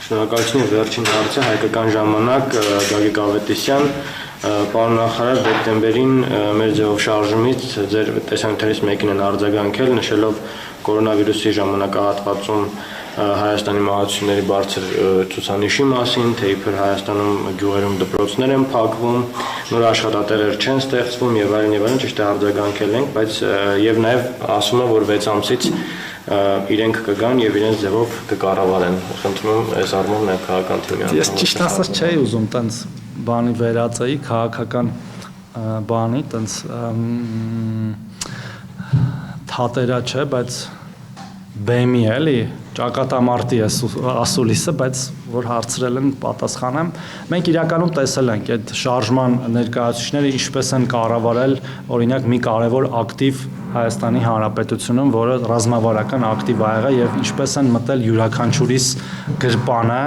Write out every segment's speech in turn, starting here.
Շնորհակալություն վերջին հարցը հայկական ժամանակ Գագիկ Ավետիսյան պարոն նախարար դեկտեմբերին մեր ձևով շարժումից ձեր տեսանյութերից մեկին են արձագանքել նշելով կորոնավիրուսի ժամանակահատվածում Հայաստանի մահացությունների բարձր ցուցանիշի մասին, թե իբր Հայաստանում գյուղերում դպրոցներ են փակվում, նոր աշխատատեղեր չեն ստեղծվում եւ այլն, ճիշտ է արձագանքել ենք, բայց եւ նաեւ ասում են, որ 6 ամսից իրենք կգան եւ իրենց ձևով կկառավարեն։ Խնդրում եմ այս առումով նաեւ քաղաքական թիմի անդամ։ Ես ճիշտ ասած չէի ուզում տենց բանի վերածեի քաղաքական բանի, տենց թատերա չէ, բայց բեմի էլի ճակատամարտի է ասուլիսը, բայց որ հարցրել են պատասխանեմ, մենք իրականում տեսել ենք այդ շարժման ներկայացուցիչները ինչպես են կառավարել օրինակ մի կարևոր ակտիվ Հայաստանի Հանրապետությունում, որը ռազմավարական ակտիվ ա եղել եւ ինչպես են մտել յուրաքանչյուրիս գրպանը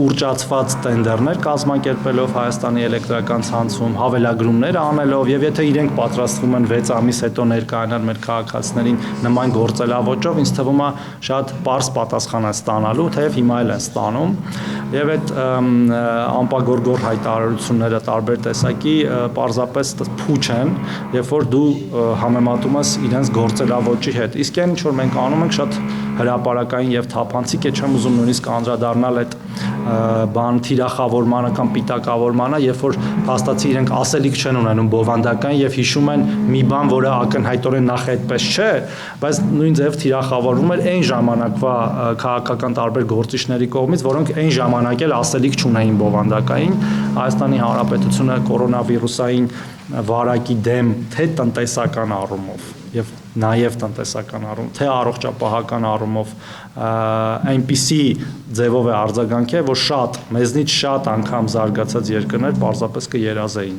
ուռճացված տենդերներ կազմակերպելով Հայաստանի էլեկտրական ցանցում, հավելագրումներ անելով եւ եթե իրենք պատրաստվում են 6 ամիս հետո ներկայանալ մեր քաղաքացիներին նման գործելավոճով, ինձ թվում է շատ պարզ պատասխան է ստանալու, թեև հիմա էլ են ստանում եւ այդ ամպագորգոր հայտարարությունները տարբեր տեսակի պարզապես փուչ են, երբ որ դու համեմատում ես իրենց գործելավոճի հետ։ Իսկ այն ինչ որ մենք անում ենք շատ հրապարակային եւ թափանցիկ է, չեմ ուզում նույնիսկ անդրադառնալ այդ բան թիրախավորմանը կամ պիտակավորմանը, երբ որ փաստացի իրենք ասելիք չեն ունենում բովանդական եւ հիշում են մի բան, որը ակնհայտորեն նախ այդպես չէ, բայց նույն ձև թիրախավորվում էր այն ժամանակվա քաղաքական տարբեր գործիչների կողմից, որոնք այն ժամանակ էլ ասելիք չունեին բովանդակային։ Հայաստանի Հանրապետությունը կորոնավիրուսային վարակի դեմ թե տնտեսական առումով եւ նաեւ տնտեսական առումով, թե առողջապահական առումով այնպիսի ձևով է արձագանքել, որ մեզնից շատ անգամ զարգացած երկրներ պարզապես կերազեին։